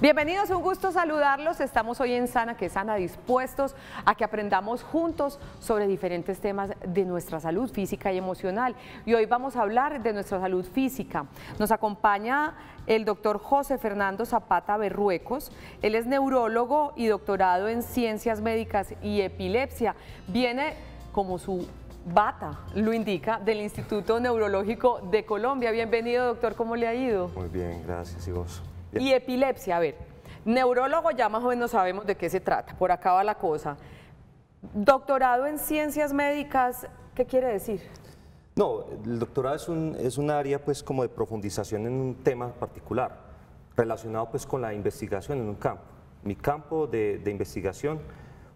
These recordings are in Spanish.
Bienvenidos, un gusto saludarlos. Estamos hoy en Sana que Sana, dispuestos a que aprendamos juntos sobre diferentes temas de nuestra salud física y emocional. Y hoy vamos a hablar de nuestra salud física. Nos acompaña el doctor José Fernando Zapata Berruecos. Él es neurólogo y doctorado en Ciencias Médicas y Epilepsia. Viene, como su bata lo indica, del Instituto Neurológico de Colombia. Bienvenido, doctor, ¿cómo le ha ido? Muy bien, gracias. ¿Y vos? Y epilepsia, a ver, neurólogo ya más o menos sabemos de qué se trata, por acá va la cosa. Doctorado en Ciencias Médicas, ¿qué quiere decir? No, el doctorado es un área pues como de profundización en un tema particular, relacionado pues con la investigación en un campo. Mi campo de investigación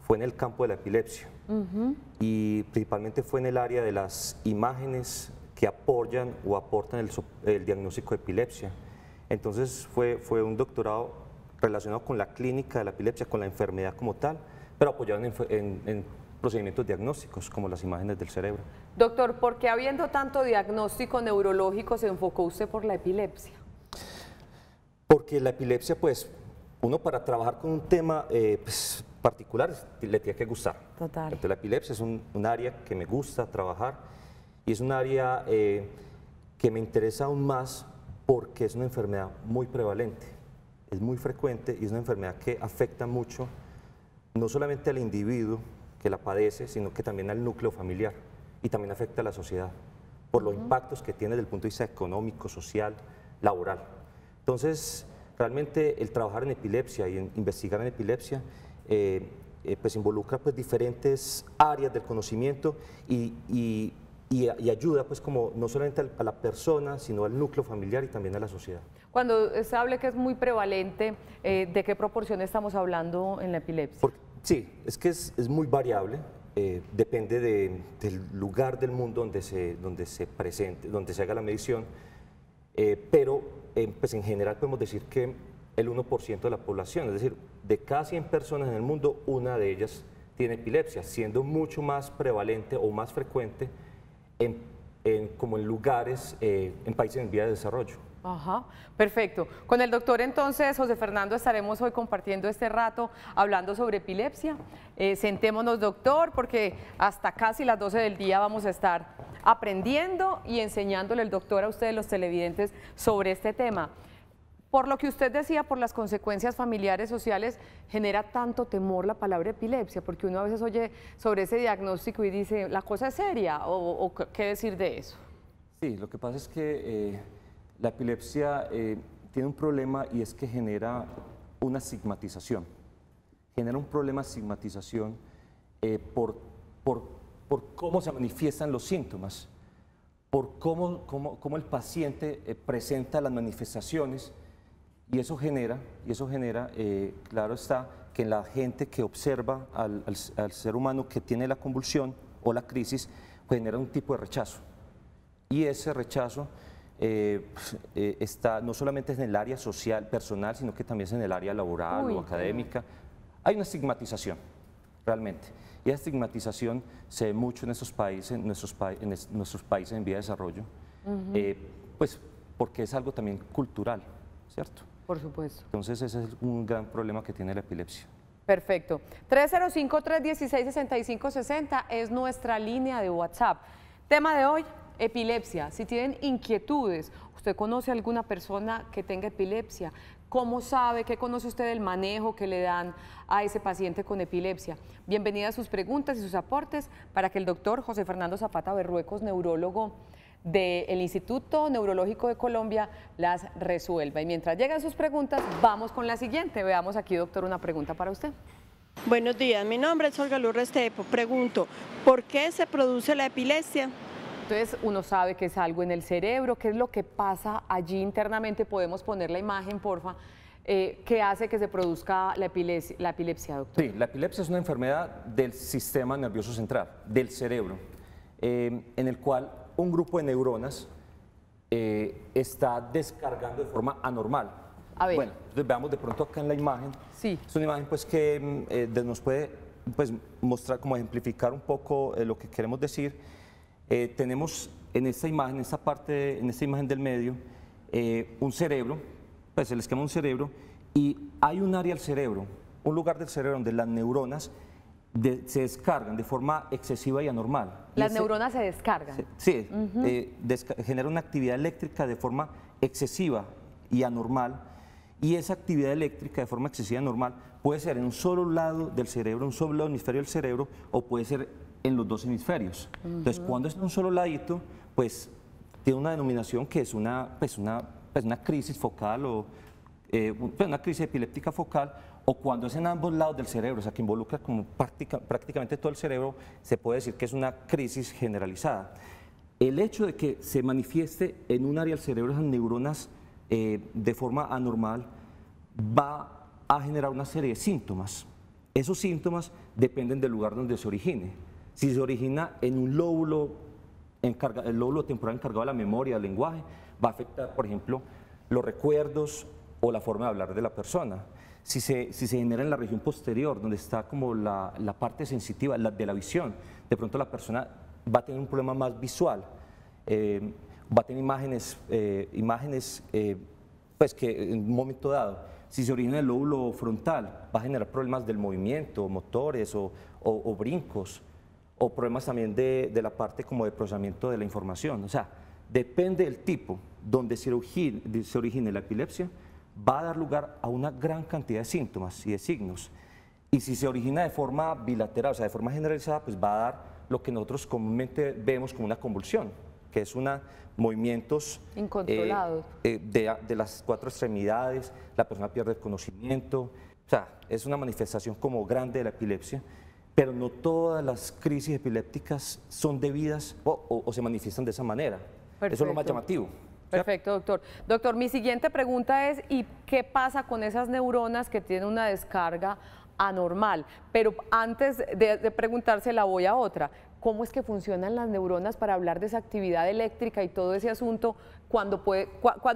fue en el campo de la epilepsia y principalmente fue en el área de las imágenes que apoyan o aportan el diagnóstico de epilepsia. Entonces fue un doctorado relacionado con la clínica de la epilepsia, con la enfermedad como tal, pero apoyado en procedimientos diagnósticos como las imágenes del cerebro. Doctor, ¿por qué habiendo tanto diagnóstico neurológico se enfocó usted por la epilepsia? Porque la epilepsia, pues, uno para trabajar con un tema pues, particular le tiene que gustar. Total. Entonces, la epilepsia es un área que me gusta trabajar y es un área que me interesa aún más porque es una enfermedad muy prevalente, es muy frecuente y es una enfermedad que afecta mucho no solamente al individuo que la padece, sino que también al núcleo familiar y también afecta a la sociedad por los impactos que tiene desde el punto de vista económico, social, laboral. Entonces, realmente el trabajar en epilepsia y en investigar en epilepsia pues involucra pues diferentes áreas del conocimiento y ayuda pues como no solamente a la persona, sino al núcleo familiar y también a la sociedad. Cuando se habla que es muy prevalente, ¿de qué proporción estamos hablando en la epilepsia? Sí, es que es muy variable, depende del lugar del mundo donde se presente, donde se haga la medición, pero pues en general podemos decir que el 1% de la población, es decir, de cada 100 personas en el mundo, una de ellas tiene epilepsia, siendo mucho más prevalente o más frecuente como en lugares, en países en vía de desarrollo. Ajá, perfecto. Con el doctor entonces, José Fernando, estaremos hoy compartiendo este rato hablando sobre epilepsia. Sentémonos, doctor, porque hasta casi las 12 del día vamos a estar aprendiendo y enseñándole el doctor a ustedes, los televidentes, sobre este tema. Por lo que usted decía, por las consecuencias familiares, sociales, genera tanto temor la palabra epilepsia, porque uno a veces oye sobre ese diagnóstico y dice, ¿la cosa es seria? ¿O qué decir de eso? Sí, lo que pasa es que la epilepsia tiene un problema y es que genera una estigmatización. Genera un problema de estigmatización por cómo se manifiestan los síntomas, por cómo el paciente presenta las manifestaciones. Y eso genera, claro está, que la gente que observa al ser humano que tiene la convulsión o la crisis, pues genera un tipo de rechazo. Y ese rechazo está no solamente en el área social, personal, sino que también es en el área laboral o académica. Hay una estigmatización, realmente. Y esa estigmatización se ve mucho en estos países, en nuestros países en vía de desarrollo, pues porque es algo también cultural, ¿cierto? Por supuesto. Entonces ese es un gran problema que tiene la epilepsia. Perfecto. 305-316-6560 es nuestra línea de WhatsApp. Tema de hoy, epilepsia. Si tienen inquietudes, ¿usted conoce a alguna persona que tenga epilepsia? ¿Cómo sabe? ¿Qué conoce usted del manejo que le dan a ese paciente con epilepsia? Bienvenidas sus preguntas y sus aportes para que el doctor José Fernando Zapata Berruecos, neurólogo del Instituto Neurológico de Colombia, las resuelva. Y mientras llegan sus preguntas, vamos con la siguiente. Veamos aquí, doctor, una pregunta para usted. Buenos días, mi nombre es Olga Luz Restrepo. Pregunto, ¿por qué se produce la epilepsia? Entonces uno sabe que es algo en el cerebro. ¿Qué es lo que pasa allí internamente? Podemos poner la imagen, porfa. ¿Qué hace que se produzca la epilepsia, doctor? Sí, la epilepsia es una enfermedad del sistema nervioso central, del cerebro, en el cual un grupo de neuronas está descargando de forma anormal. A ver. Bueno, entonces veamos de pronto acá en la imagen. Sí. Es una imagen pues que nos puede pues, mostrar, como ejemplificar un poco lo que queremos decir. Tenemos en esta imagen, en esta imagen del medio, un cerebro, pues el esquema de un cerebro Y hay un área del cerebro, un lugar del cerebro donde las neuronas se descargan de forma excesiva y anormal. Las neuronas se descargan. Sí, genera una actividad eléctrica de forma excesiva y anormal, y esa actividad eléctrica de forma excesiva y anormal puede ser en un solo lado del cerebro, un solo hemisferio del cerebro, o puede ser en los dos hemisferios. Entonces, cuando es en un solo ladito, pues tiene una denominación que es una crisis focal o una crisis epiléptica focal, o cuando es en ambos lados del cerebro, o sea, que involucra como prácticamente todo el cerebro, se puede decir que es una crisis generalizada. El hecho de que se manifieste en un área del cerebro esas neuronas de forma anormal va a generar una serie de síntomas. Esos síntomas dependen del lugar donde se origine. Si se origina en un lóbulo, el lóbulo temporal encargado de la memoria, del lenguaje, va a afectar, por ejemplo, los recuerdos o la forma de hablar de la persona. Si se genera en la región posterior, donde está como la parte sensitiva de la visión, de pronto la persona va a tener un problema más visual, va a tener imágenes pues que en un momento dado, si se origina en el lóbulo frontal, va a generar problemas del movimiento, motores o brincos, o problemas también de la parte como de procesamiento de la información. O sea, depende del tipo donde se origine la epilepsia, va a dar lugar a una gran cantidad de síntomas y de signos. Y si se origina de forma bilateral, o sea, de forma generalizada, pues va a dar lo que nosotros comúnmente vemos como una convulsión, que es movimientos incontrolados de las cuatro extremidades, la persona pierde el conocimiento, o sea, es una manifestación como grande de la epilepsia, pero no todas las crisis epilépticas son debidas o se manifiestan de esa manera. Perfecto. Eso es lo más llamativo. Perfecto, doctor. Doctor, mi siguiente pregunta es, ¿y qué pasa con esas neuronas que tienen una descarga anormal? Pero antes de preguntársela voy a otra. ¿Cómo es que funcionan las neuronas para hablar de esa actividad eléctrica y todo ese asunto? ¿Cuándo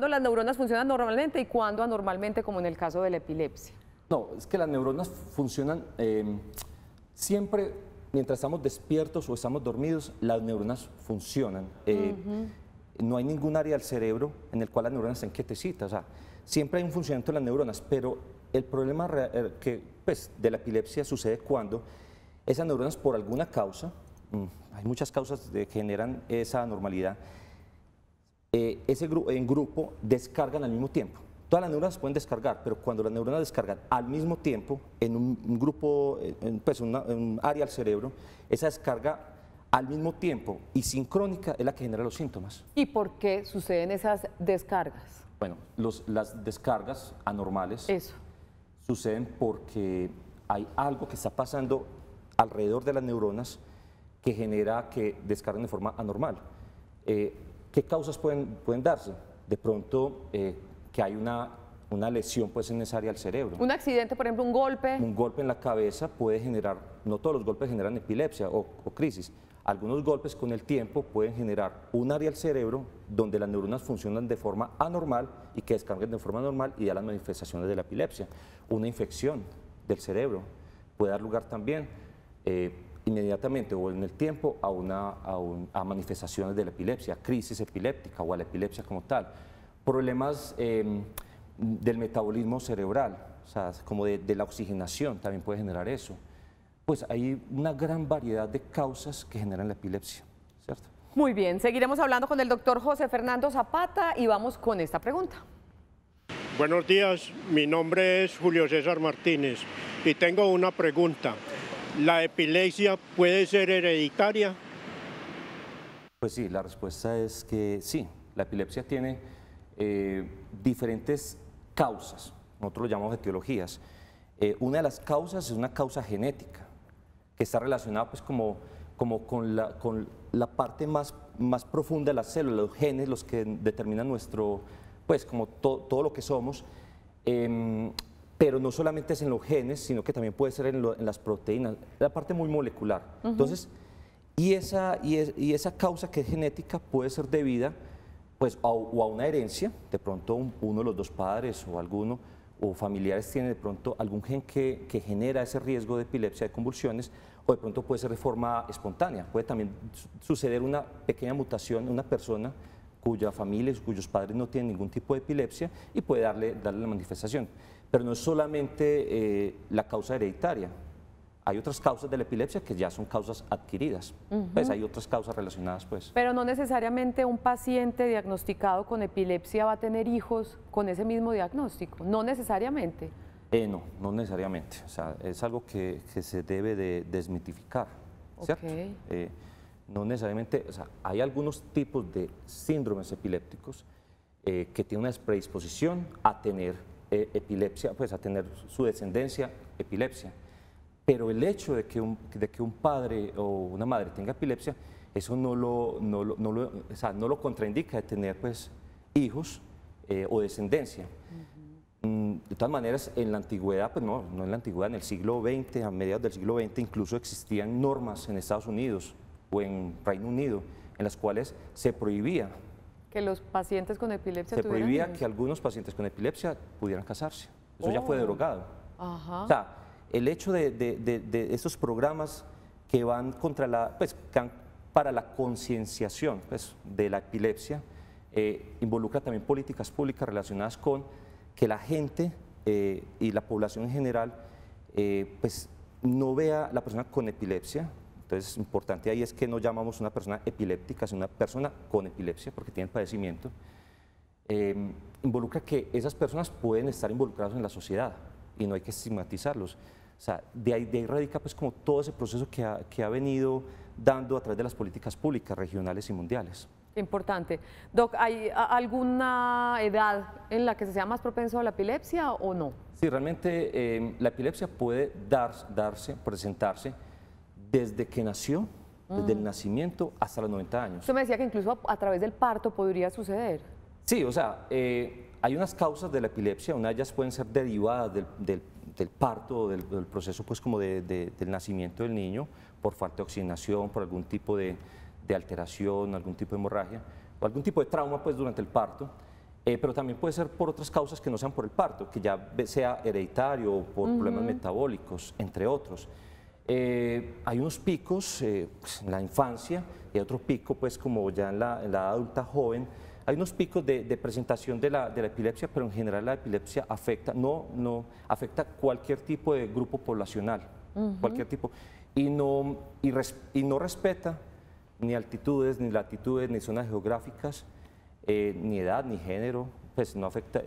las neuronas funcionan normalmente y cuándo anormalmente, como en el caso de la epilepsia? No, es que las neuronas funcionan siempre, mientras estamos despiertos o estamos dormidos, las neuronas funcionan. No hay ningún área del cerebro en el cual las neuronas estén quietecitas, o sea, siempre hay un funcionamiento de las neuronas, pero el problema de la epilepsia sucede cuando esas neuronas, por alguna causa, hay muchas causas que generan esa anormalidad, en grupo descargan al mismo tiempo. Todas las neuronas pueden descargar, pero cuando las neuronas descargan al mismo tiempo en un grupo, en un área del cerebro, esa descarga al mismo tiempo y sincrónica es la que genera los síntomas. ¿Y por qué suceden esas descargas? Bueno, las descargas anormales suceden porque hay algo que está pasando alrededor de las neuronas que genera que descarguen de forma anormal. ¿Qué causas pueden darse? De pronto que hay una lesión pues, en esa área del cerebro. ¿Un accidente, por ejemplo, un golpe? Un golpe en la cabeza puede generar, no todos los golpes generan epilepsia o crisis. Algunos golpes con el tiempo pueden generar un área del cerebro donde las neuronas funcionan de forma anormal y que descarguen de forma anormal y da las manifestaciones de la epilepsia. Una infección del cerebro puede dar lugar también inmediatamente o en el tiempo a manifestaciones de la epilepsia, crisis epiléptica o a la epilepsia como tal. Problemas del metabolismo cerebral, o sea, como de la oxigenación también puede generar eso. Pues hay una gran variedad de causas que generan la epilepsia, ¿cierto? Muy bien, seguiremos hablando con el doctor José Fernando Zapata y vamos con esta pregunta. Buenos días, mi nombre es Julio César Martínez y tengo una pregunta. ¿La epilepsia puede ser hereditaria? Pues sí, la respuesta es que sí, la epilepsia tiene diferentes causas, nosotros lo llamamos etiologías. Una de las causas es una causa genética, que está relacionada pues como con la parte más profunda de las células, los genes, los que determinan pues como todo lo que somos, pero no solamente es en los genes, sino que también puede ser en las proteínas, la parte muy molecular. Entonces, y esa causa que es genética puede ser debida pues a una herencia, de pronto uno de los dos padres o familiares tiene de pronto algún gen que genera ese riesgo de epilepsia, de convulsiones, o de pronto puede ser de forma espontánea. Puede también suceder una pequeña mutación en una persona cuya familia, cuyos padres no tienen ningún tipo de epilepsia y puede darle la manifestación. Pero no es solamente la causa hereditaria. Hay otras causas de la epilepsia que ya son causas adquiridas. Pues hay otras causas relacionadas, pues. Pero no necesariamente un paciente diagnosticado con epilepsia va a tener hijos con ese mismo diagnóstico, no necesariamente. No necesariamente. O sea, es algo que se debe de desmitificar, ¿cierto? No necesariamente, o sea, hay algunos tipos de síndromes epilépticos que tienen una predisposición a tener epilepsia, pues a tener su descendencia epilepsia. Pero el hecho de que un padre o una madre tenga epilepsia, eso no lo contraindica de tener pues, hijos o descendencia. De todas maneras, en la antigüedad, pues no en la antigüedad, en el siglo XX, a mediados del siglo XX, incluso existían normas en Estados Unidos o en Reino Unido, en las cuales se prohibía que los pacientes con epilepsia se tuvieran prohibía hijos. que algunos pacientes con epilepsia pudieran casarse. Eso ya fue derogado. Ajá. O sea, el hecho de estos programas que van contra que van para la concienciación pues, de la epilepsia, involucra también políticas públicas relacionadas con que la gente y la población en general pues, no vea a la persona con epilepsia. Entonces, importante ahí es que no llamamos una persona epiléptica, sino una persona con epilepsia, porque tiene el padecimiento. Involucra que esas personas pueden estar involucradas en la sociedad y no hay que estigmatizarlos. O sea, de ahí radica pues, como todo ese proceso que ha venido dando a través de las políticas públicas regionales y mundiales. Importante. Doc, ¿hay alguna edad en la que se sea más propenso a la epilepsia o no? Sí, realmente la epilepsia puede presentarse desde que nació, desde el nacimiento hasta los 90 años. Usted me decía que incluso a través del parto podría suceder. Sí, o sea, hay unas causas de la epilepsia, una de ellas pueden ser derivadas del parto, del proceso pues como del nacimiento del niño, por falta de oxigenación, por algún tipo de alteración, algún tipo de hemorragia, o algún tipo de trauma pues durante el parto, pero también puede ser por otras causas que no sean por el parto, que ya sea hereditario o por problemas metabólicos, entre otros. Hay unos picos pues, en la infancia y otro pico pues como ya en la edad adulta joven. Hay unos picos de presentación de la epilepsia, pero en general la epilepsia afecta, afecta cualquier tipo de grupo poblacional, cualquier tipo, y no respeta ni altitudes, ni latitudes, ni zonas geográficas, ni edad, ni género, pues no afecta,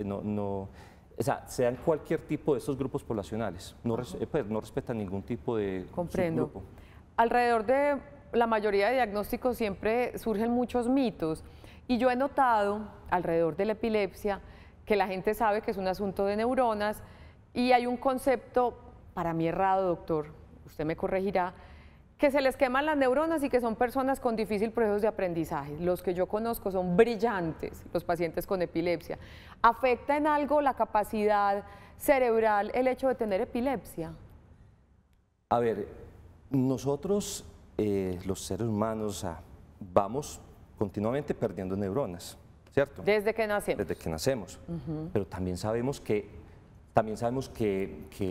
o sea, sean cualquier tipo de estos grupos poblacionales, no respeta ningún tipo de Comprendo. subgrupo. Alrededor de la mayoría de diagnósticos siempre surgen muchos mitos y yo he notado alrededor de la epilepsia que la gente sabe que es un asunto de neuronas y hay un concepto, para mí errado, doctor, usted me corregirá, que se les queman las neuronas y que son personas con difícil proceso de aprendizaje. Los que yo conozco son brillantes, los pacientes con epilepsia. ¿Afecta en algo la capacidad cerebral el hecho de tener epilepsia? A ver, nosotros, los seres humanos, vamos continuamente perdiendo neuronas, ¿cierto? Desde que nacemos. Desde que nacemos. Pero también sabemos que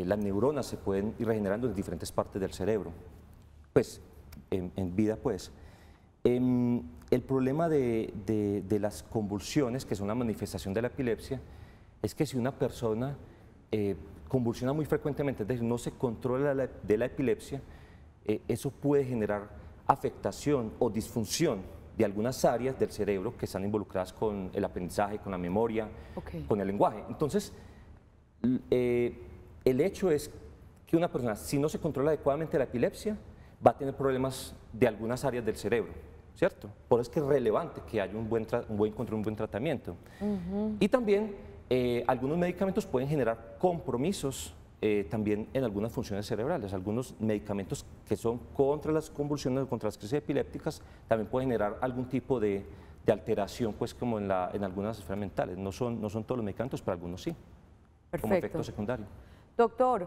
las neuronas se pueden ir regenerando en diferentes partes del cerebro. Pues, en vida, pues. El problema de las convulsiones, que son una manifestación de la epilepsia, es que si una persona convulsiona muy frecuentemente, es decir, no se controla de la epilepsia, eso puede generar afectación o disfunción de algunas áreas del cerebro que están involucradas con el aprendizaje, con la memoria, con el lenguaje. Entonces, el hecho es que una persona, si no se controla adecuadamente la epilepsia, va a tener problemas de algunas áreas del cerebro, ¿cierto? Por eso es que es relevante que haya un buen control, un buen tratamiento. Y también algunos medicamentos pueden generar compromisos también en algunas funciones cerebrales. Algunos medicamentos que son contra las convulsiones, contra las crisis epilépticas, también pueden generar algún tipo de alteración, pues como en algunas esferas mentales. No son todos los medicamentos, pero algunos sí, como efecto secundario. Doctor,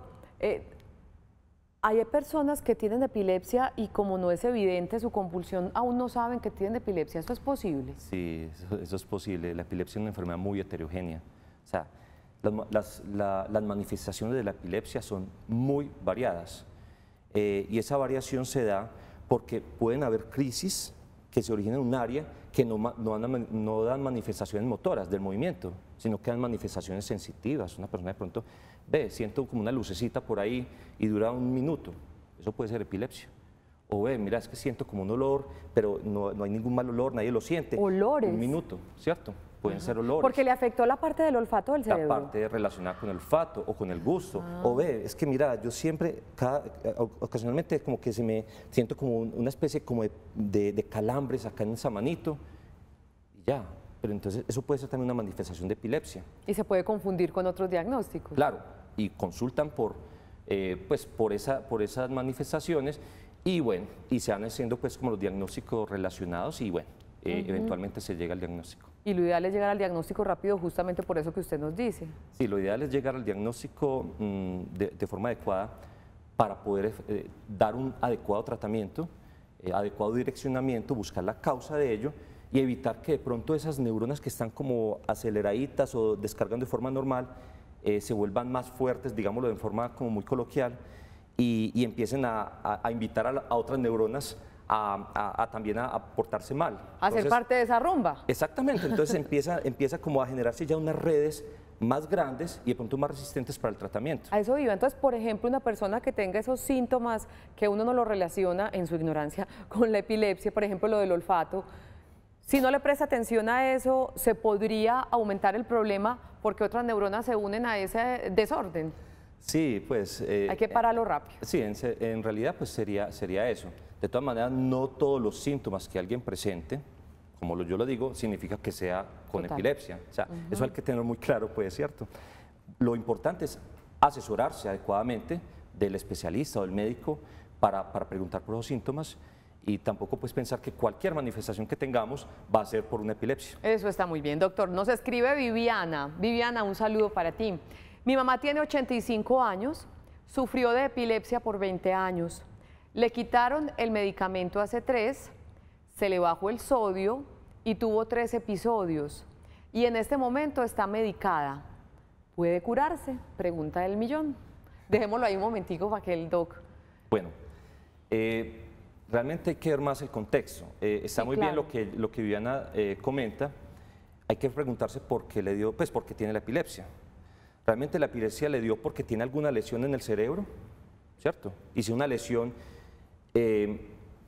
hay personas que tienen epilepsia y como no es evidente su convulsión, aún no saben que tienen epilepsia. ¿Eso es posible? Sí, eso es posible. La epilepsia es una enfermedad muy heterogénea. O sea, las manifestaciones de la epilepsia son muy variadas y esa variación se da porque pueden haber crisis que se originan en un área que no dan manifestaciones motoras del movimiento, sino que dan manifestaciones sensitivas. Una persona de pronto ve, siento como una lucecita por ahí y dura un minuto, eso puede ser epilepsia. O ve, mira, es que siento como un olor, pero no hay ningún mal olor, nadie lo siente. Olores. Un minuto, ¿cierto? Pueden ser olores. Porque le afectó la parte del olfato del cerebro. La parte relacionada con el olfato o con el gusto. O ve, es que mira, yo siempre, ocasionalmente como que siento como una especie como de calambres acá en esa manito y ya. Pero entonces eso puede ser también una manifestación de epilepsia. Y se puede confundir con otros diagnósticos. Claro, y consultan por esas manifestaciones y bueno, y se van haciendo pues como los diagnósticos relacionados y bueno, eventualmente se llega al diagnóstico. Y lo ideal es llegar al diagnóstico rápido justamente por eso que usted nos dice. Sí, lo ideal es llegar al diagnóstico de forma adecuada para poder dar un adecuado tratamiento, adecuado direccionamiento, buscar la causa de ello y evitar que de pronto esas neuronas que están como aceleraditas o descargando de forma normal se vuelvan más fuertes, digámoslo de forma como muy coloquial, y empiecen a invitar a otras neuronas también a portarse mal. A ser parte de esa rumba. Exactamente, entonces empieza como a generarse ya unas redes más grandes y de pronto más resistentes para el tratamiento. A eso iba. Entonces, por ejemplo, una persona que tenga esos síntomas que uno no lo relaciona en su ignorancia con la epilepsia, por ejemplo, lo del olfato, si no le presta atención a eso, se podría aumentar el problema porque otras neuronas se unen a ese desorden. Sí, pues... hay que pararlo rápido. Sí, en realidad pues sería eso. De todas maneras, no todos los síntomas que alguien presente, como yo lo digo, significa que sea con epilepsia. O sea, eso hay que tener muy claro, pues, ¿cierto? Lo importante es asesorarse adecuadamente del especialista o del médico para preguntar por los síntomas y tampoco pues pensar que cualquier manifestación que tengamos va a ser por una epilepsia. Eso está muy bien, doctor. Nos escribe Viviana. Viviana, un saludo para ti. Mi mamá tiene 85 años, sufrió de epilepsia por 20 años. Le quitaron el medicamento hace 3, se le bajó el sodio y tuvo 3 episodios. Y en este momento está medicada. ¿Puede curarse? Pregunta del millón. Dejémoslo ahí un momentico para que el doc... Bueno, realmente hay que ver más el contexto. Está muy bien lo que Viviana comenta. Hay que preguntarse por qué le dio, pues porque tiene la epilepsia. Realmente la epilepsia le dio porque tiene alguna lesión en el cerebro, ¿cierto? Y si una lesión,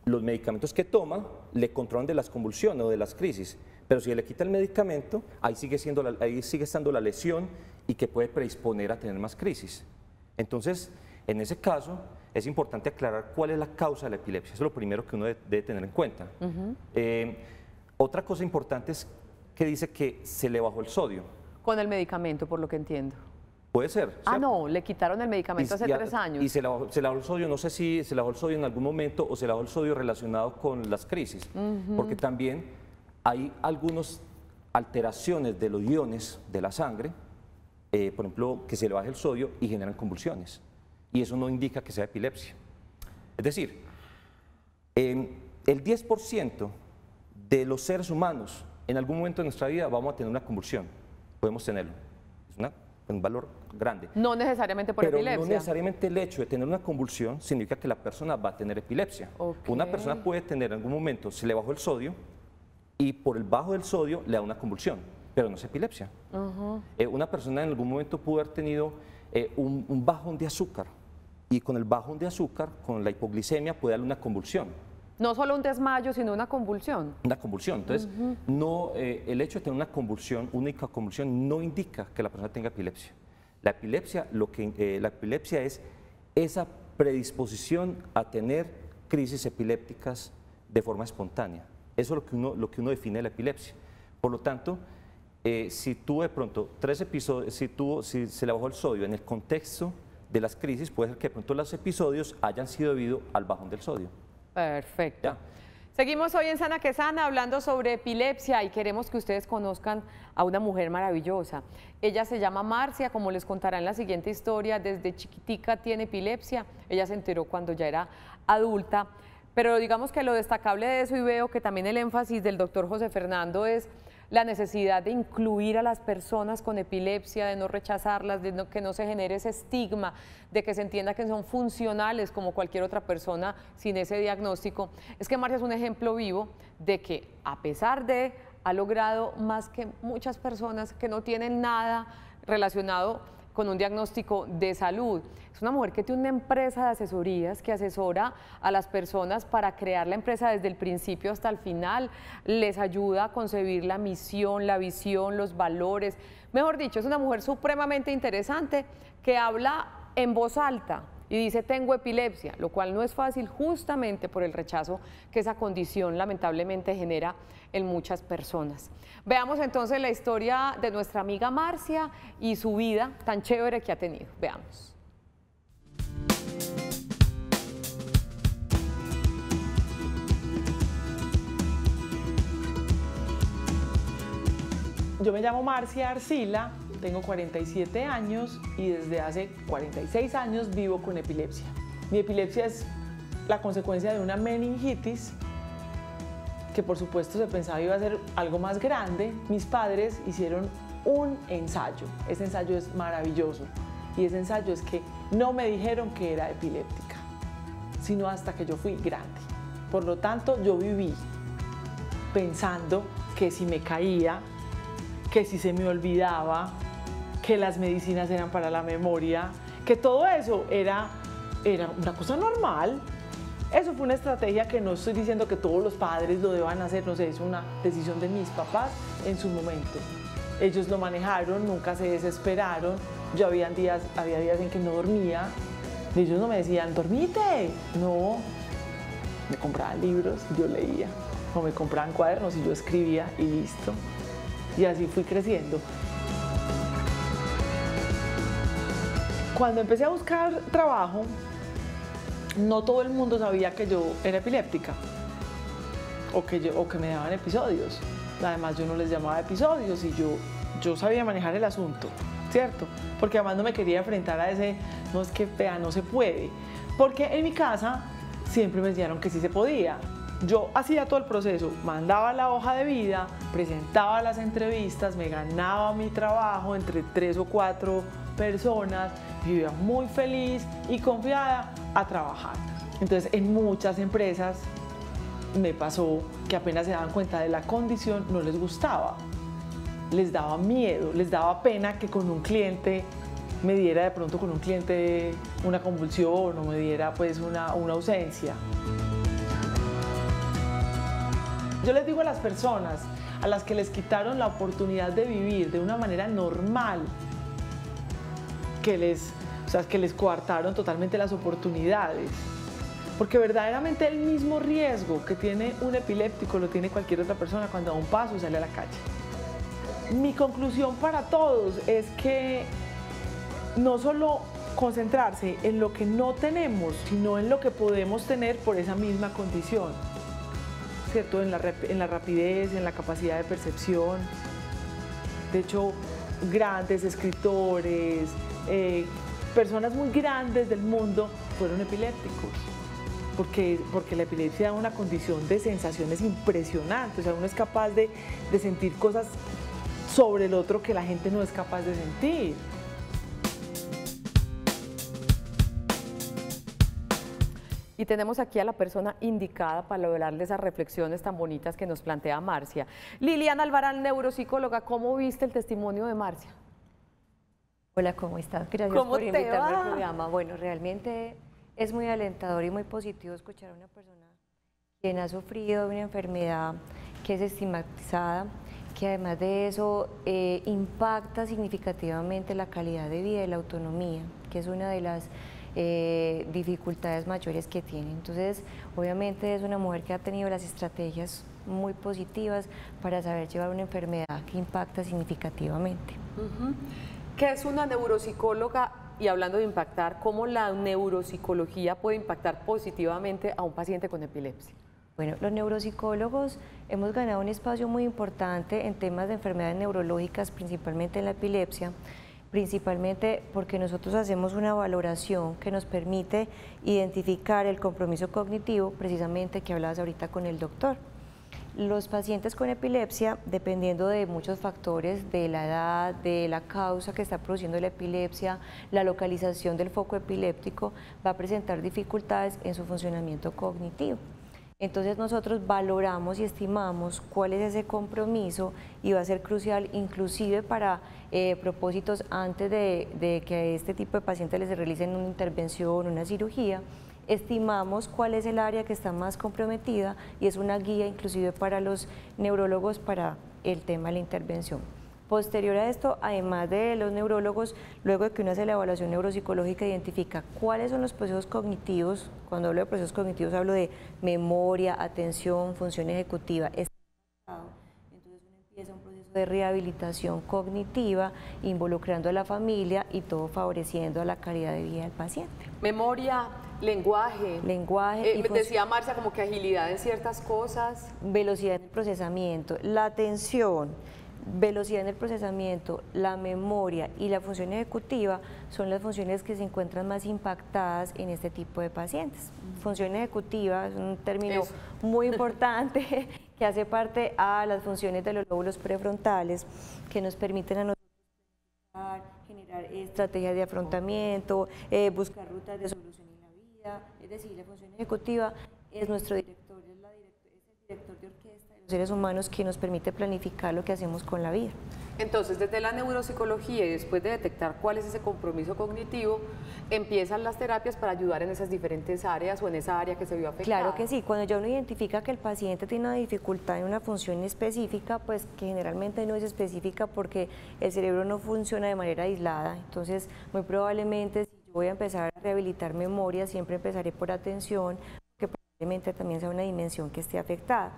los medicamentos que toma le controlan de las convulsiones o de las crisis, pero si le quita el medicamento, ahí sigue estando la lesión y que puede predisponer a tener más crisis. Entonces, en ese caso, es importante aclarar cuál es la causa de la epilepsia. Eso es lo primero que uno debe tener en cuenta. Otra cosa importante es que dice que se le bajó el sodio. Con el medicamento, por lo que entiendo. Puede ser. Ah, no, le quitaron el medicamento hace 3 años. Y se le bajó el sodio, no sé si se le bajó el sodio en algún momento o se le bajó el sodio relacionado con las crisis, porque también hay algunas alteraciones de los iones de la sangre, por ejemplo, que se le baje el sodio y generan convulsiones, y eso no indica que sea epilepsia. Es decir, el 10% de los seres humanos en algún momento de nuestra vida vamos a tener una convulsión, podemos tenerlo, es un valor grande. No necesariamente por epilepsia. Pero no necesariamente el hecho de tener una convulsión significa que la persona va a tener epilepsia. Una persona puede tener en algún momento, se le bajó el sodio y por el bajo del sodio le da una convulsión, pero no es epilepsia. Una persona en algún momento pudo haber tenido un bajón de azúcar y con el bajón de azúcar, con la hipoglicemia, puede darle una convulsión. No solo un desmayo, sino una convulsión. Una convulsión. Entonces, el hecho de tener una convulsión, única convulsión, no indica que la persona tenga epilepsia. La epilepsia es esa predisposición a tener crisis epilépticas de forma espontánea. Eso es lo que uno define la epilepsia. Por lo tanto, si tuvo de pronto 3 episodios, si se le bajó el sodio en el contexto de las crisis, puede ser que de pronto los episodios hayan sido debido al bajón del sodio. Perfecto. Ya. Seguimos hoy en Sana que Sana hablando sobre epilepsia y queremos que ustedes conozcan a una mujer maravillosa. Ella se llama Marcia, como les contará en la siguiente historia, desde chiquitica tiene epilepsia. Ella se enteró cuando ya era adulta, pero digamos que lo destacable de eso, y veo que también el énfasis del doctor José Fernando es la necesidad de incluir a las personas con epilepsia, de no rechazarlas, que no se genere ese estigma, de que se entienda que son funcionales como cualquier otra persona sin ese diagnóstico. Es que Marcia es un ejemplo vivo de que, a pesar de, ha logrado más que muchas personas que no tienen nada relacionado con un diagnóstico de salud. Es una mujer que tiene una empresa de asesorías que asesora a las personas para crear la empresa desde el principio hasta el final, les ayuda a concebir la misión, la visión, los valores. Mejor dicho, es una mujer supremamente interesante que habla en voz alta y dice tengo epilepsia, lo cual no es fácil justamente por el rechazo que esa condición lamentablemente genera en muchas personas. Veamos entonces la historia de nuestra amiga Marcia y su vida tan chévere que ha tenido. Veamos. Yo me llamo Marcia Arcila, tengo 47 años y desde hace 46 años vivo con epilepsia. Mi epilepsia es la consecuencia de una meningitis que por supuesto se pensaba iba a ser algo más grande. Mis padres hicieron un ensayo, ese ensayo es maravilloso y ese ensayo es que no me dijeron que era epiléptica, sino hasta que yo fui grande. Por lo tanto, yo viví pensando que si me caía, que si se me olvidaba, que las medicinas eran para la memoria, que todo eso era una cosa normal. Eso fue una estrategia que no estoy diciendo que todos los padres lo deban hacer, no sé, es una decisión de mis papás en su momento. Ellos lo manejaron, nunca se desesperaron. Yo había días en que no dormía. Ellos no me decían, dormite. No, me compraban libros y yo leía. O me compraban cuadernos y yo escribía y listo. Y así fui creciendo. Cuando empecé a buscar trabajo, no todo el mundo sabía que yo era epiléptica o que me daban episodios. Además, yo no les llamaba episodios y yo sabía manejar el asunto, ¿cierto? Porque además no me quería enfrentar a ese, no, es que vea, no se puede. Porque en mi casa siempre me enseñaron que sí se podía. Yo hacía todo el proceso, mandaba la hoja de vida, presentaba las entrevistas, me ganaba mi trabajo entre 3 o 4 personas, vivía muy feliz y confiada a trabajar. Entonces, en muchas empresas me pasó que apenas se daban cuenta de la condición, no les gustaba, les daba miedo, les daba pena que con un cliente me diera de pronto con un cliente una convulsión o me diera pues una ausencia. Yo les digo a las personas a las que les quitaron la oportunidad de vivir de una manera normal, que les coartaron totalmente las oportunidades, porque verdaderamente el mismo riesgo que tiene un epiléptico lo tiene cualquier otra persona cuando da un paso y sale a la calle. Mi conclusión para todos es que no solo concentrarse en lo que no tenemos, sino en lo que podemos tener por esa misma condición, ¿cierto? En la rapidez, en la capacidad de percepción. De hecho, grandes escritores, personas muy grandes del mundo fueron epilépticos, porque la epilepsia es una condición de sensaciones impresionantes. O sea, uno es capaz de sentir cosas sobre el otro que la gente no es capaz de sentir. Y tenemos aquí a la persona indicada para hablarle esas reflexiones tan bonitas que nos plantea Marcia. Liliana Alvarán, neuropsicóloga, ¿cómo viste el testimonio de Marcia? Hola, ¿cómo estás? Gracias por invitarme al programa. Bueno, realmente es muy alentador y muy positivo escuchar a una persona quien ha sufrido una enfermedad que es estigmatizada, que además de eso impacta significativamente la calidad de vida y la autonomía, que es una de las dificultades mayores que tiene. Entonces, obviamente es una mujer que ha tenido las estrategias muy positivas para saber llevar una enfermedad que impacta significativamente. ¿Qué es una neuropsicóloga? Y hablando de impactar, ¿cómo la neuropsicología puede impactar positivamente a un paciente con epilepsia? Bueno, los neuropsicólogos hemos ganado un espacio muy importante en temas de enfermedades neurológicas, principalmente en la epilepsia, principalmente porque nosotros hacemos una valoración que nos permite identificar el compromiso cognitivo, precisamente que hablabas ahorita con el doctor. Los pacientes con epilepsia, dependiendo de muchos factores, de la edad, de la causa que está produciendo la epilepsia, la localización del foco epiléptico, va a presentar dificultades en su funcionamiento cognitivo. Entonces nosotros valoramos y estimamos cuál es ese compromiso y va a ser crucial inclusive para propósitos antes de que a este tipo de pacientes les realicen una intervención, una cirugía. Estimamos cuál es el área que está más comprometida y es una guía inclusive para los neurólogos para el tema de la intervención. Posterior a esto, además de los neurólogos, luego de que uno hace la evaluación neuropsicológica, identifica cuáles son los procesos cognitivos. Cuando hablo de procesos cognitivos hablo de memoria, atención, función ejecutiva. Entonces uno empieza un proceso de rehabilitación cognitiva involucrando a la familia y todo favoreciendo a la calidad de vida del paciente. Memoria, lenguaje. Decía Marcia como que agilidad en ciertas cosas. Velocidad en el procesamiento, la atención, velocidad en el procesamiento, la memoria y la función ejecutiva son las funciones que se encuentran más impactadas en este tipo de pacientes. Función ejecutiva es un término muy importante que hace parte a las funciones de los lóbulos prefrontales que nos permiten a nosotros generar estrategias de afrontamiento, buscar rutas de solución en la vida. Es decir, la función ejecutiva es nuestro director, es el director de orquesta de los seres humanos que nos permite planificar lo que hacemos con la vida. Entonces, desde la neuropsicología y después de detectar cuál es ese compromiso cognitivo, empiezan las terapias para ayudar en esas diferentes áreas o en esa área que se vio afectada. Claro que sí, cuando ya uno identifica que el paciente tiene una dificultad en una función específica, pues que generalmente no es específica porque el cerebro no funciona de manera aislada, entonces muy probablemente si yo voy a empezar a rehabilitar memoria, siempre empezaré por atención, que probablemente también sea una dimensión que esté afectada.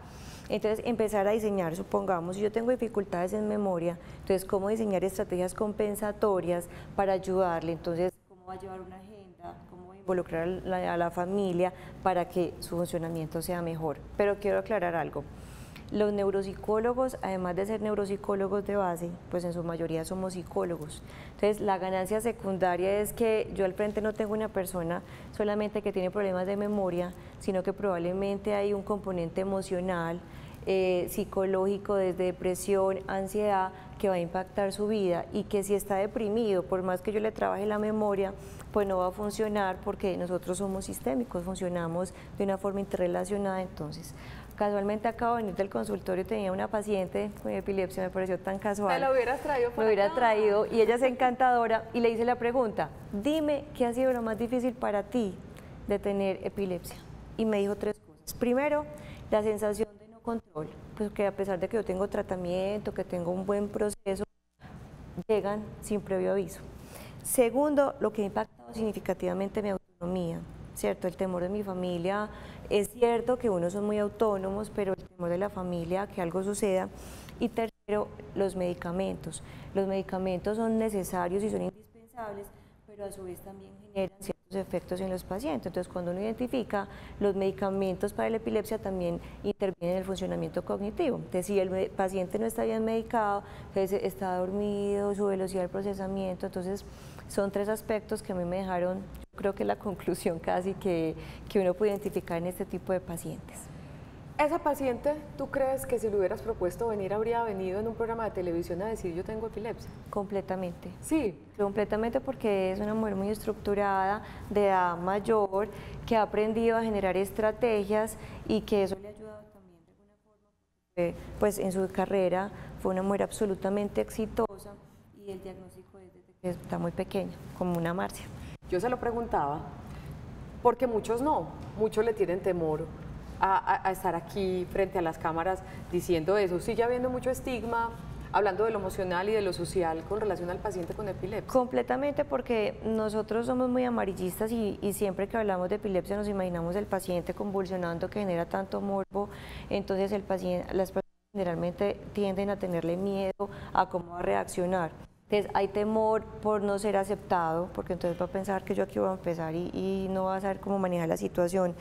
Entonces, empezar a diseñar, supongamos, si yo tengo dificultades en memoria, entonces, ¿cómo diseñar estrategias compensatorias para ayudarle? Entonces, ¿cómo va a llevar una agenda? ¿Cómo va a involucrar a la familia para que su funcionamiento sea mejor? Pero quiero aclarar algo. Los neuropsicólogos, además de ser neuropsicólogos de base, pues en su mayoría somos psicólogos. Entonces, la ganancia secundaria es que yo al frente no tengo una persona solamente que tiene problemas de memoria, sino que probablemente hay un componente emocional, psicológico, desde depresión, ansiedad, que va a impactar su vida y que si está deprimido, por más que yo le trabaje la memoria, pues no va a funcionar porque nosotros somos sistémicos, funcionamos de una forma interrelacionada. Entonces, casualmente acabo de venir del consultorio, tenía una paciente con epilepsia, me pareció tan casual. ¿Te la hubieras traído por Me hubiera acá? traído y ella es encantadora y le hice la pregunta, dime qué ha sido lo más difícil para ti de tener epilepsia. Y me dijo 3 cosas. Primero, la sensación de no control, pues que a pesar de que yo tengo tratamiento, que tengo un buen proceso, llegan sin previo aviso. Segundo, lo que ha impactado significativamente mi autonomía, ¿cierto? El temor de mi familia, es cierto que unos son muy autónomos, pero el temor de la familia que algo suceda. Y tercero, los medicamentos. Los medicamentos son necesarios y son indispensables, pero a su vez también generan ciertos efectos en los pacientes. Entonces, cuando uno identifica los medicamentos para la epilepsia, también intervienen en el funcionamiento cognitivo. Entonces, si el paciente no está bien medicado, entonces está dormido, su velocidad de procesamiento, entonces son 3 aspectos que a mí me dejaron, yo creo que la conclusión casi que uno puede identificar en este tipo de pacientes. ¿Esa paciente, tú crees que si le hubieras propuesto venir, habría venido en un programa de televisión a decir yo tengo epilepsia? Completamente. Sí. Completamente, porque es una mujer muy estructurada, de edad mayor, que ha aprendido a generar estrategias y que eso le ha ayudado también de alguna forma, porque pues en su carrera fue una mujer absolutamente exitosa y el diagnóstico es desde que está muy pequeña, como una Marcia. Yo se lo preguntaba porque muchos no, muchos le tienen temor a estar aquí frente a las cámaras diciendo eso. Sigue habiendo mucho estigma, hablando de lo emocional y de lo social con relación al paciente con epilepsia. Completamente, porque nosotros somos muy amarillistas y siempre que hablamos de epilepsia nos imaginamos el paciente convulsionando que genera tanto morbo, entonces las personas generalmente tienden a tenerle miedo a cómo va a reaccionar. Entonces hay temor por no ser aceptado, porque entonces va a pensar que yo aquí voy a empezar y no va a saber cómo manejar la situación.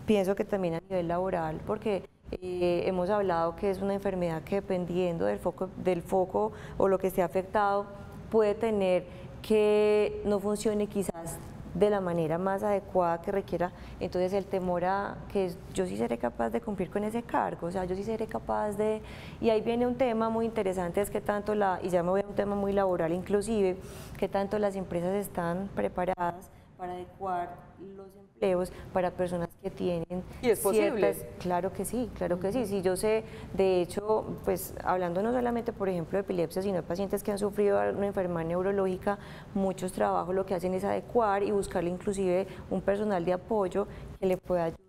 Pienso que también a nivel laboral, porque hemos hablado que es una enfermedad que dependiendo del foco o lo que esté afectado, puede tener que no funcione quizás de la manera más adecuada que requiera. Entonces el temor a que yo sí seré capaz de cumplir con ese cargo, o sea, yo sí seré capaz de... Y ahí viene un tema muy interesante, es que tanto y ya me voy a un tema muy laboral inclusive, que tanto las empresas están preparadas para adecuar los empleos para personas que tienen ¿Y es posible? Claro que sí, claro que sí. Sí, yo sé, de hecho, pues hablando no solamente, por ejemplo, de epilepsia, sino de pacientes que han sufrido una enfermedad neurológica, muchos trabajos lo que hacen es adecuar y buscarle inclusive un personal de apoyo que le pueda ayudar a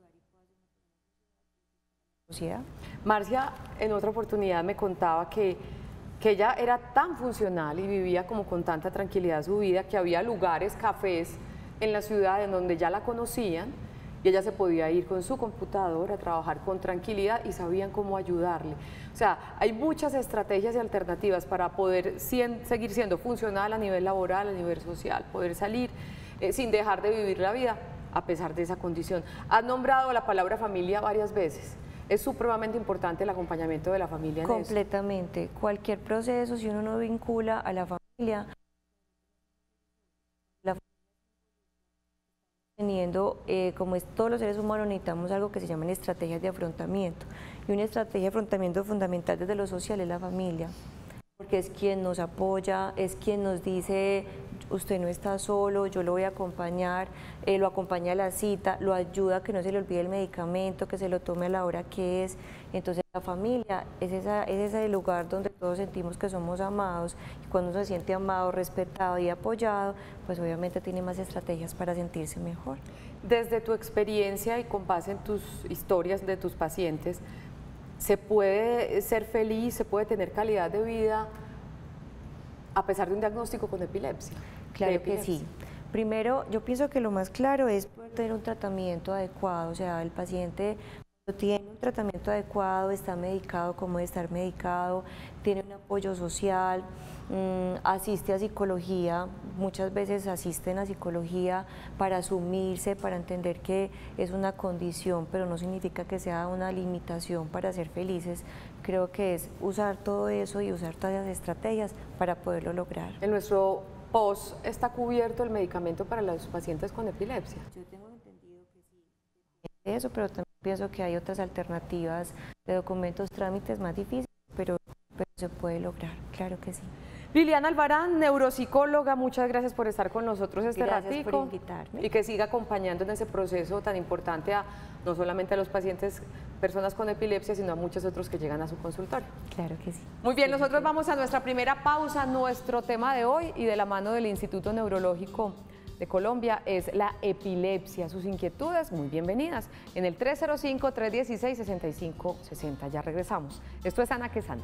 la sociedad. Marcia, en otra oportunidad me contaba que ella era tan funcional y vivía como con tanta tranquilidad su vida, que había lugares, cafés en la ciudad en donde ya la conocían y ella se podía ir con su computadora a trabajar con tranquilidad y sabían cómo ayudarle. O sea, hay muchas estrategias y alternativas para poder seguir siendo funcional a nivel laboral, a nivel social, poder salir sin dejar de vivir la vida a pesar de esa condición. Has nombrado la palabra familia varias veces. Es supremamente importante el acompañamiento de la familia en completamente. Eso. Cualquier proceso, si uno no vincula a la familia, teniendo, como es todos los seres humanos, necesitamos algo que se llaman estrategias de afrontamiento. Y una estrategia de afrontamiento fundamental desde lo social es la familia, porque es quien nos apoya, es quien nos dice, usted no está solo, yo lo voy a acompañar, lo acompaña a la cita, lo ayuda a que no se le olvide el medicamento, que se lo tome a la hora que es. Entonces la familia es ese lugar donde todos sentimos que somos amados, y cuando uno se siente amado, respetado y apoyado, pues obviamente tiene más estrategias para sentirse mejor. Desde tu experiencia y con base en tus historias de tus pacientes, ¿se puede ser feliz, se puede tener calidad de vida a pesar de un diagnóstico con epilepsia? Claro que sí. Primero, yo pienso que lo más claro es poder tener un tratamiento adecuado, o sea, el paciente cuando tiene un tratamiento adecuado, está medicado como debe estar medicado, tiene un apoyo social, asiste a psicología, muchas veces asisten a psicología para asumirse, para entender que es una condición, pero no significa que sea una limitación para ser felices. Creo que es usar todo eso y usar todas las estrategias para poderlo lograr. En nuestro post está cubierto el medicamento para los pacientes con epilepsia. Yo tengo entendido que sí, eso, pero también pienso que hay otras alternativas de documentos, trámites más difíciles, pero se puede lograr, claro que sí. Liliana Albarán, neuropsicóloga, muchas gracias por estar con nosotros este ratico. Gracias por invitarme. Y que siga acompañando en ese proceso tan importante no solamente a los pacientes, personas con epilepsia, sino a muchos otros que llegan a su consultorio. Claro que sí. Muy bien, nosotros vamos a nuestra primera pausa. Nuestro tema de hoy y de la mano del Instituto Neurológico de Colombia es la epilepsia. Sus inquietudes, muy bienvenidas, en el 305-316-6560. Ya regresamos. Esto es Sana que Sana.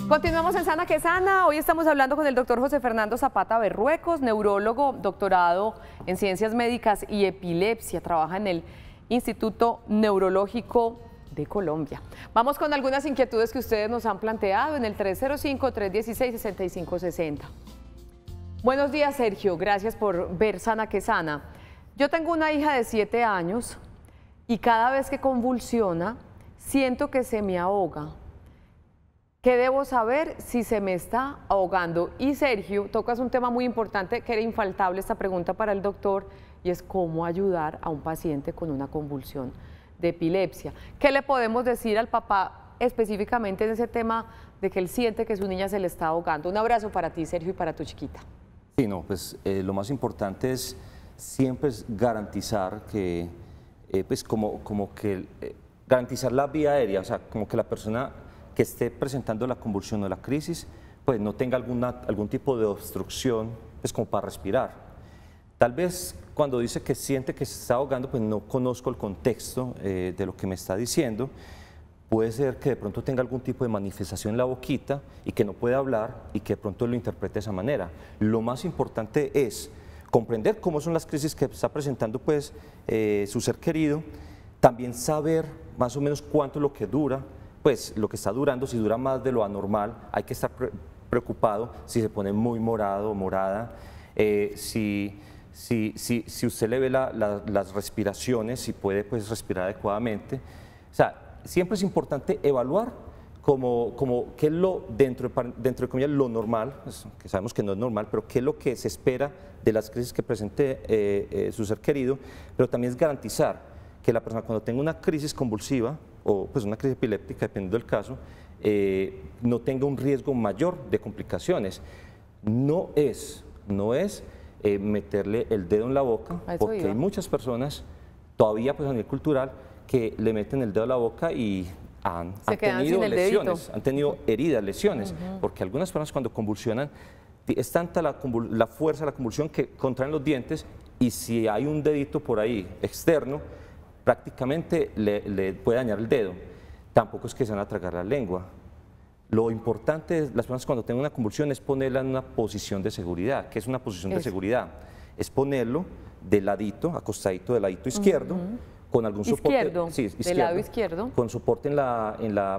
Continuamos en Sana que Sana. Hoy estamos hablando con el doctor José Fernando Zapata Berruecos, neurólogo, doctorado en Ciencias Médicas y Epilepsia. Trabaja en el Instituto Neurológico de Colombia. Vamos con algunas inquietudes que ustedes nos han planteado en el 305-316-6560. Buenos días, Sergio. Gracias por ver Sana que Sana. Yo tengo una hija de 7 años y cada vez que convulsiona, siento que se me ahoga. ¿Qué debo saber si se me está ahogando? Y Sergio, tocas un tema muy importante que era infaltable esta pregunta para el doctor, y es cómo ayudar a un paciente con una convulsión de epilepsia. ¿Qué le podemos decir al papá específicamente en ese tema de que él siente que su niña se le está ahogando? Un abrazo para ti, Sergio, y para tu chiquita. Sí, no, pues lo más importante es siempre garantizar que, garantizar la vía aérea, o sea, como que la persona que esté presentando la convulsión o la crisis, pues no tenga algún tipo de obstrucción, pues como para respirar. Tal vez cuando dice que siente que se está ahogando, pues no conozco el contexto de lo que me está diciendo. Puede ser que de pronto tenga algún tipo de manifestación en la boquita y que no puede hablar y que de pronto lo interprete de esa manera. Lo más importante es comprender cómo son las crisis que está presentando pues, su ser querido, también saber más o menos cuánto es lo que dura, pues lo que está durando. Si dura más de lo anormal, hay que estar preocupado si se pone muy morado o morada, si usted le ve las respiraciones, si puede pues, respirar adecuadamente. O sea, siempre es importante evaluar qué es lo, dentro de comillas, lo normal, pues, que sabemos que no es normal, pero qué es lo que se espera de las crisis que presente su ser querido, pero también es garantizar que la persona cuando tenga una crisis convulsiva o pues una crisis epiléptica, dependiendo del caso, no tenga un riesgo mayor de complicaciones. No es meterle el dedo en la boca, porque hay muchas personas, todavía pues a nivel cultural, que le meten el dedo en la boca y han tenido lesiones, han tenido heridas, lesiones, porque algunas personas cuando convulsionan, es tanta la fuerza de la convulsión que contraen los dientes y si hay un dedito por ahí externo, prácticamente le puede dañar el dedo. Tampoco es que se van a tragar la lengua. Lo importante de las personas cuando tienen una convulsión es ponerla en una posición de seguridad. ¿Qué es una posición de seguridad? Es ponerlo de ladito, acostadito del ladito izquierdo, con algún soporte, del lado izquierdo, con soporte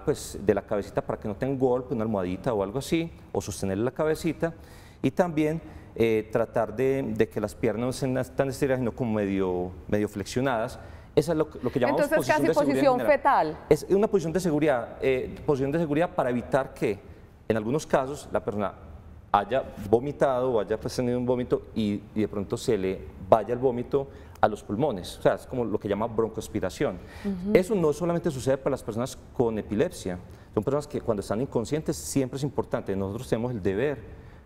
pues, de la cabecita para que no tenga un golpe, una almohadita o algo así, o sostener la cabecita, y también tratar de que las piernas no sean tan estiradas, sino como medio flexionadas. Esa es lo que llamamos posición de seguridad. Entonces, casi posición fetal. Es una posición de seguridad para evitar que, en algunos casos, la persona haya vomitado o haya pues, tenido un vómito y de pronto se le vaya el vómito a los pulmones, o sea, es como lo que llama broncoaspiración. Eso no solamente sucede para las personas con epilepsia, son personas que cuando están inconscientes siempre es importante, nosotros tenemos el deber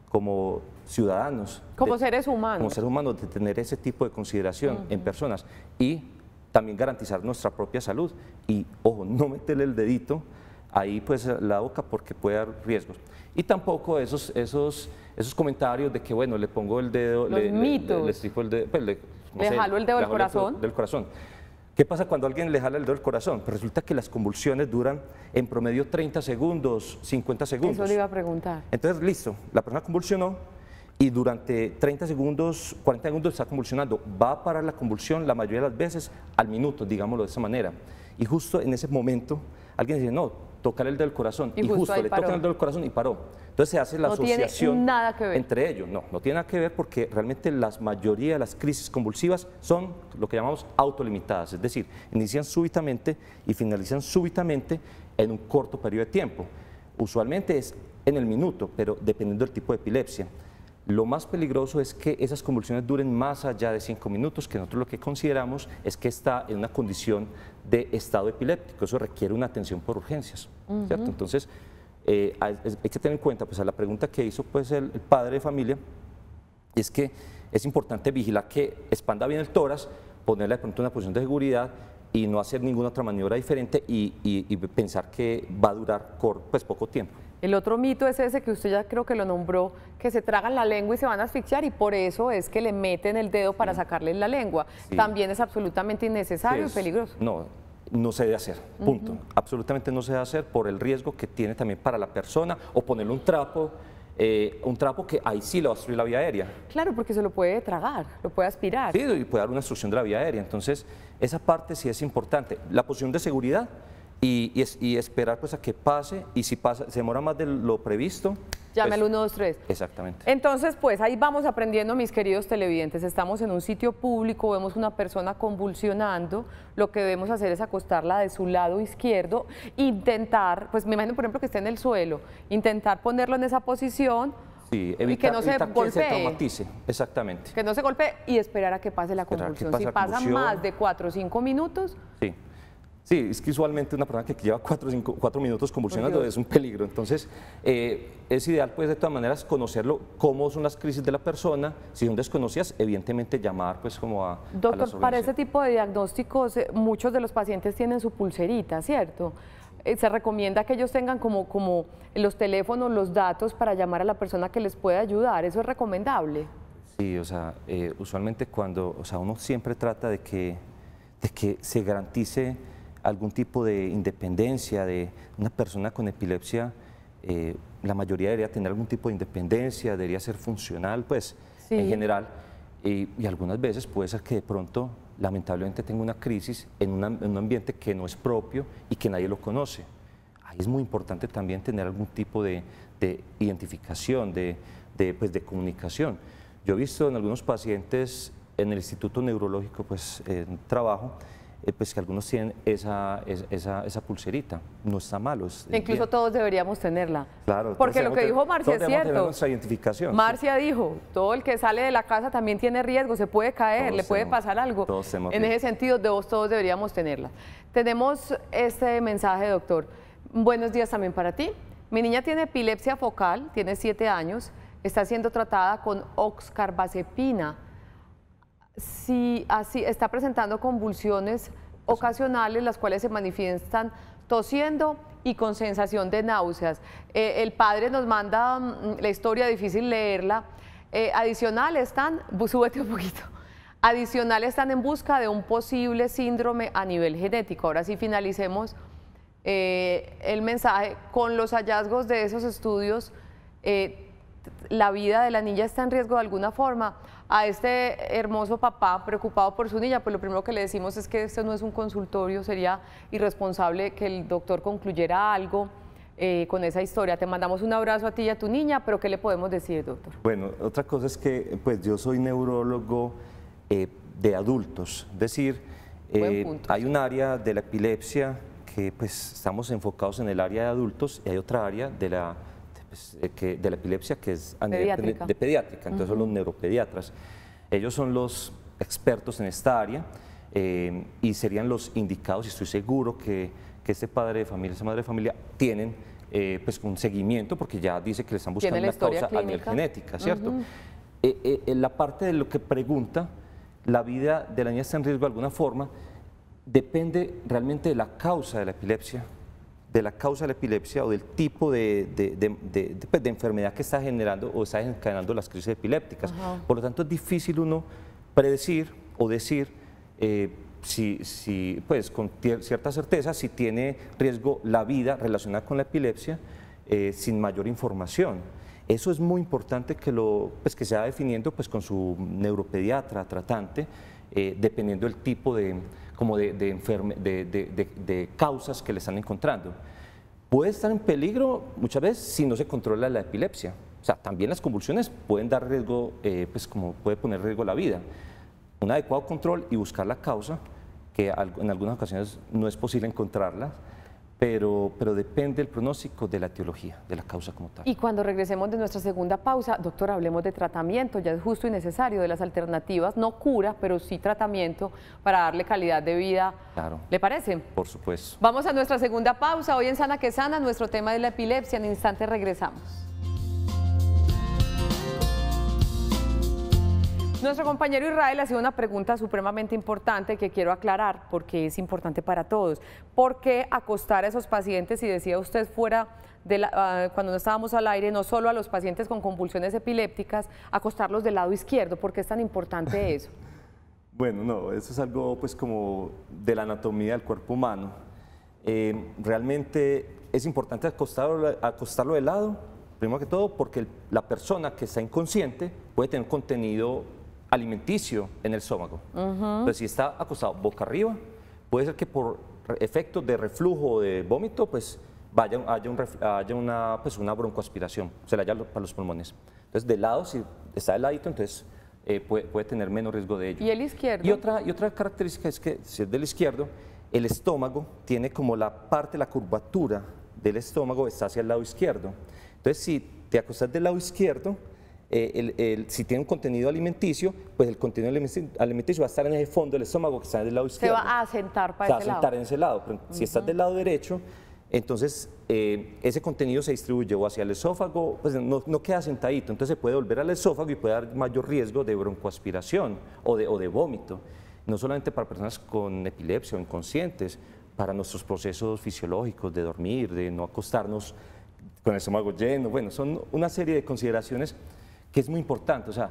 como ciudadanos, como seres humanos, de tener ese tipo de consideración en personas y también garantizar nuestra propia salud y, ojo, no meterle el dedito ahí pues la boca porque puede dar riesgos. Y tampoco esos comentarios de que, bueno, le pongo el dedo, le estripo el dedo, pues, le jalo el dedo del corazón. Del corazón. ¿Qué pasa cuando alguien le jala el dedo del corazón? Pues resulta que las convulsiones duran en promedio 30 segundos, 50 segundos. Eso le iba a preguntar. Entonces, listo, la persona convulsionó y durante 30 segundos, 40 segundos está convulsionando. Va a parar la convulsión la mayoría de las veces al minuto, digámoslo de esa manera. Y justo en ese momento alguien dice, no, tocar el dedo del corazón. Y justo le tocan el dedo del corazón y paró. Entonces se hace la asociación tiene nada que ver entre ellos. No tiene nada que ver porque realmente la mayoría de las crisis convulsivas son lo que llamamos autolimitadas, es decir, inician súbitamente y finalizan súbitamente en un corto periodo de tiempo. Usualmente es en el minuto, pero dependiendo del tipo de epilepsia. Lo más peligroso es que esas convulsiones duren más allá de 5 minutos, que nosotros lo que consideramos es que está en una condición de estado epiléptico, eso requiere una atención por urgencias, ¿cierto? Entonces, hay que tener en cuenta, pues a la pregunta que hizo pues, el padre de familia, es que es importante vigilar que expanda bien el tórax, ponerle de pronto una posición de seguridad y no hacer ninguna otra maniobra diferente y pensar que va a durar pues, poco tiempo. El otro mito es ese que usted ya creo que lo nombró, que se tragan la lengua y se van a asfixiar y por eso es que le meten el dedo para sacarle la lengua. Sí. También es absolutamente innecesario y peligroso. No se debe hacer, punto. Absolutamente no se debe hacer por el riesgo que tiene también para la persona o ponerle un trapo que ahí sí le va a obstruir la vía aérea. Claro, porque se lo puede tragar, lo puede aspirar. Sí, y puede dar una obstrucción de la vía aérea. Entonces, esa parte sí es importante. La posición de seguridad y esperar pues a que pase, y si pasa, se demora más de lo previsto, llame al 123. Exactamente. Entonces, pues ahí vamos aprendiendo, mis queridos televidentes. Estamos en un sitio público, vemos una persona convulsionando. Lo que debemos hacer es acostarla de su lado izquierdo, intentar, pues me imagino por ejemplo que esté en el suelo, intentar ponerlo en esa posición. Sí, y que no se golpee. Que se traumatice, exactamente. Que no se golpee y esperar a que pase la convulsión. Si pasa más de 4 o 5 minutos. Sí, es que usualmente una persona que lleva 4 minutos convulsionando es un peligro. Entonces, es ideal, pues, de todas maneras, conocerlo, cómo son las crisis de la persona. Si son desconocidas, evidentemente llamar, pues, como a Doctor, para ese tipo de diagnósticos, muchos de los pacientes tienen su pulserita, ¿cierto? Se recomienda que ellos tengan como los teléfonos, los datos para llamar a la persona que les pueda ayudar. ¿Eso es recomendable? Sí, o sea, usualmente uno siempre trata de que se garantice algún tipo de independencia de una persona con epilepsia. La mayoría debería tener algún tipo de independencia, debería ser funcional, pues, en general, y algunas veces puede ser que de pronto, lamentablemente, tenga una crisis en un ambiente que no es propio y que nadie lo conoce. Ahí es muy importante también tener algún tipo de identificación, de comunicación. Yo he visto en algunos pacientes en el Instituto Neurológico, pues, en trabajo, pues que algunos tienen esa pulserita. No está malo. Incluso todos deberíamos tenerla. Claro. Porque lo que dijo Marcia es cierto. Nuestra identificación. Marcia dijo, todo el que sale de la casa también tiene riesgo, se puede caer, le puede pasar algo. En ese sentido, todos deberíamos tenerla. Tenemos este mensaje, doctor. Buenos días también para ti. Mi niña tiene epilepsia focal, tiene 7 años, está siendo tratada con oxcarbazepina. Si así está presentando convulsiones ocasionales, las cuales se manifiestan tosiendo y con sensación de náuseas. El padre nos manda la historia, difícil leerla. Adicional están, súbete un poquito. Adicional están en busca de un posible síndrome a nivel genético. Ahora sí finalicemos el mensaje. Con los hallazgos de esos estudios, la vida de la niña está en riesgo de alguna forma. A este hermoso papá preocupado por su niña, pues lo primero que le decimos es que este no es un consultorio, sería irresponsable que el doctor concluyera algo con esa historia. Te mandamos un abrazo a ti y a tu niña, pero ¿qué le podemos decir, doctor? Bueno, otra cosa es que pues yo soy neurólogo de adultos, es decir, hay un área de la epilepsia que pues estamos enfocados en el área de adultos y hay otra área de la epilepsia que es a nivel de pediátrica, entonces son los neuropediatras. Ellos son los expertos en esta área y serían los indicados, y estoy seguro que este padre de familia, esa madre de familia tienen pues un seguimiento porque ya dice que le están buscando una causa a nivel genética, ¿cierto? La parte de lo que pregunta, la vida de la niña está en riesgo de alguna forma, depende realmente de la causa de la epilepsia, o del tipo de enfermedad que está generando o está desencadenando las crisis epilépticas. Por lo tanto, es difícil uno predecir o decir pues, con cierta certeza si tiene riesgo la vida relacionada con la epilepsia sin mayor información. Eso es muy importante que se vaya definiendo pues, con su neuropediatra tratante, dependiendo del tipo de causas que le están encontrando. Puede estar en peligro muchas veces si no se controla la epilepsia. O sea, también las convulsiones pueden dar riesgo, pues como puede poner en riesgo la vida. Un adecuado control y buscar la causa, que en algunas ocasiones no es posible encontrarla, pero depende del pronóstico de la etiología, de la causa como tal. Y cuando regresemos de nuestra segunda pausa, doctor, hablemos de tratamiento, ya es justo y necesario, de las alternativas, no cura, pero sí tratamiento para darle calidad de vida. Claro. ¿Le parece? Por supuesto. Vamos a nuestra segunda pausa, hoy en Sana que Sana, nuestro tema de la epilepsia, en instantes regresamos. Nuestro compañero Israel ha sido una pregunta supremamente importante que quiero aclarar porque es importante para todos. ¿Por qué acostar a esos pacientes, y decía usted fuera cuando no estábamos al aire, no solo a los pacientes con convulsiones epilépticas, acostarlos del lado izquierdo? ¿Por qué es tan importante eso? Bueno, no, eso es algo pues como de la anatomía del cuerpo humano. Realmente es importante acostarlo de lado, primero que todo porque la persona que está inconsciente puede tener contenido alimenticio en el estómago. Entonces, si está acostado boca arriba, puede ser que por efectos de reflujo o de vómito, pues haya una broncoaspiración, se le haya para los pulmones. Entonces, de lado, si está de ladito, entonces puede tener menos riesgo de ello. ¿Y el izquierdo? Y otra característica es que si es del izquierdo, el estómago tiene como la curvatura del estómago está hacia el lado izquierdo. Entonces, si te acostas del lado izquierdo, si tiene un contenido alimenticio, pues el contenido alimenticio va a estar en ese fondo del estómago que está del lado izquierdo. Se va a sentar para ese lado. Se va a sentar en ese lado. Pero si estás del lado derecho, entonces ese contenido se distribuye o hacia el esófago, pues no queda sentadito, entonces se puede volver al esófago y puede dar mayor riesgo de broncoaspiración o de vómito. No solamente para personas con epilepsia o inconscientes, para nuestros procesos fisiológicos de dormir, de no acostarnos con el estómago lleno. Bueno, son una serie de consideraciones que es muy importante, o sea,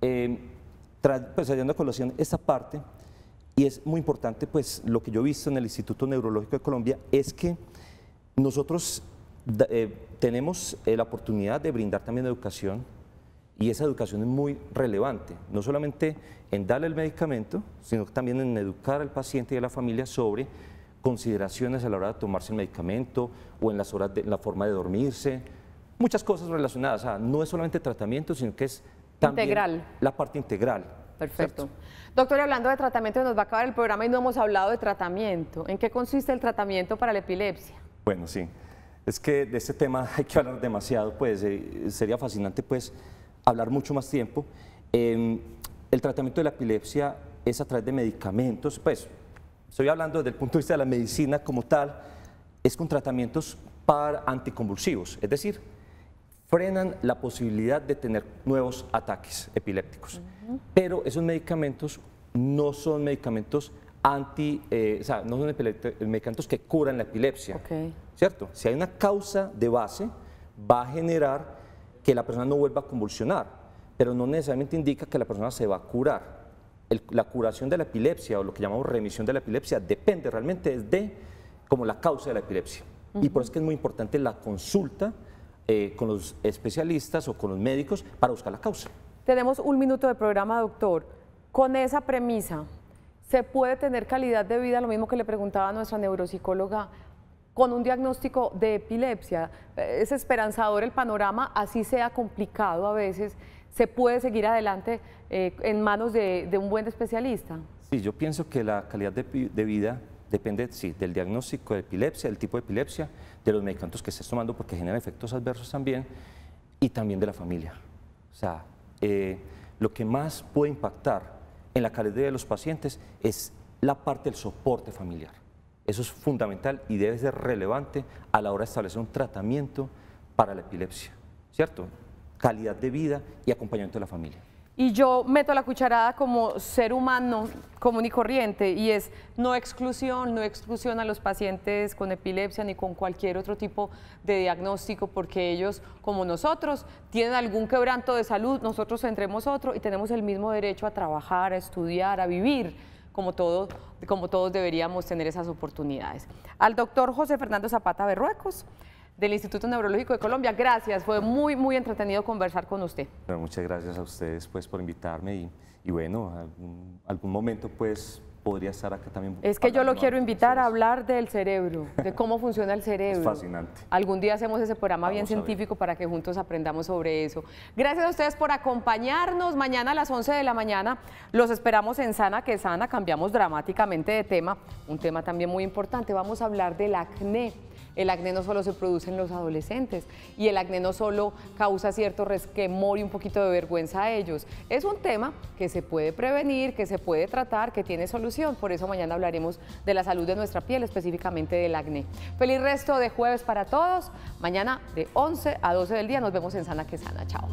pues trayendo a colación esta parte, y es muy importante, pues lo que yo he visto en el Instituto Neurológico de Colombia es que nosotros tenemos la oportunidad de brindar también educación, y esa educación es muy relevante, no solamente en darle el medicamento, sino también en educar al paciente y a la familia sobre consideraciones a la hora de tomarse el medicamento o en las horas la forma de dormirse. Muchas cosas relacionadas, o sea, no es solamente tratamiento, sino que es también la parte integral. Perfecto. ¿cierto? Doctor, hablando de tratamiento, nos va a acabar el programa y no hemos hablado de tratamiento. ¿En qué consiste el tratamiento para la epilepsia? Bueno, sí. Es que de este tema hay que hablar demasiado, pues sería fascinante pues hablar mucho más tiempo. El tratamiento de la epilepsia es a través de medicamentos, pues estoy hablando desde el punto de vista de la medicina como tal, es con tratamientos para anticonvulsivos, es decir, frenan la posibilidad de tener nuevos ataques epilépticos. Pero esos medicamentos no son medicamentos o sea, no son medicamentos que curan la epilepsia, ¿cierto? Si hay una causa de base, va a generar que la persona no vuelva a convulsionar, pero no necesariamente indica que la persona se va a curar. La curación de la epilepsia o lo que llamamos remisión de la epilepsia depende realmente de como la causa de la epilepsia. Y por eso es que es muy importante la consulta con los especialistas o con los médicos para buscar la causa. Tenemos un minuto de programa, doctor. Con esa premisa, ¿se puede tener calidad de vida? Lo mismo que le preguntaba a nuestra neuropsicóloga, con un diagnóstico de epilepsia. Es esperanzador el panorama, así sea complicado a veces. ¿Se puede seguir adelante en manos de un buen especialista? Sí, yo pienso que la calidad de vida depende, sí, del diagnóstico de epilepsia, del tipo de epilepsia, de los medicamentos que estés tomando, porque generan efectos adversos también, y también de la familia. O sea, lo que más puede impactar en la calidad de vida de los pacientes es la parte del soporte familiar. Eso es fundamental y debe ser relevante a la hora de establecer un tratamiento para la epilepsia, ¿cierto? Calidad de vida y acompañamiento de la familia. Y yo meto la cucharada como ser humano común y corriente, y es no exclusión a los pacientes con epilepsia ni con cualquier otro tipo de diagnóstico, porque ellos, como nosotros, tienen algún quebranto de salud, nosotros tendremos otro y tenemos el mismo derecho a trabajar, a estudiar, a vivir, como todos deberíamos tener esas oportunidades. Al doctor José Fernando Zapata Berruecos, del Instituto Neurológico de Colombia, gracias, fue muy entretenido conversar con usted. Bueno, muchas gracias a ustedes pues, por invitarme y bueno, algún momento pues podría estar acá también. Es que yo lo quiero invitar a hablar del cerebro, de cómo funciona el cerebro. Es fascinante. Algún día hacemos ese programa bien científico para que juntos aprendamos sobre eso. Gracias a ustedes por acompañarnos. Mañana a las 11 de la mañana los esperamos en Sana que Sana. Cambiamos dramáticamente de tema, un tema también muy importante. Vamos a hablar del acné. El acné no solo se produce en los adolescentes y el acné no solo causa cierto resquemor y un poquito de vergüenza a ellos. Es un tema que se puede prevenir, que se puede tratar, que tiene solución. Por eso mañana hablaremos de la salud de nuestra piel, específicamente del acné. Feliz resto de jueves para todos. Mañana de 11 a 12 del día nos vemos en Sana que Sana. Chao.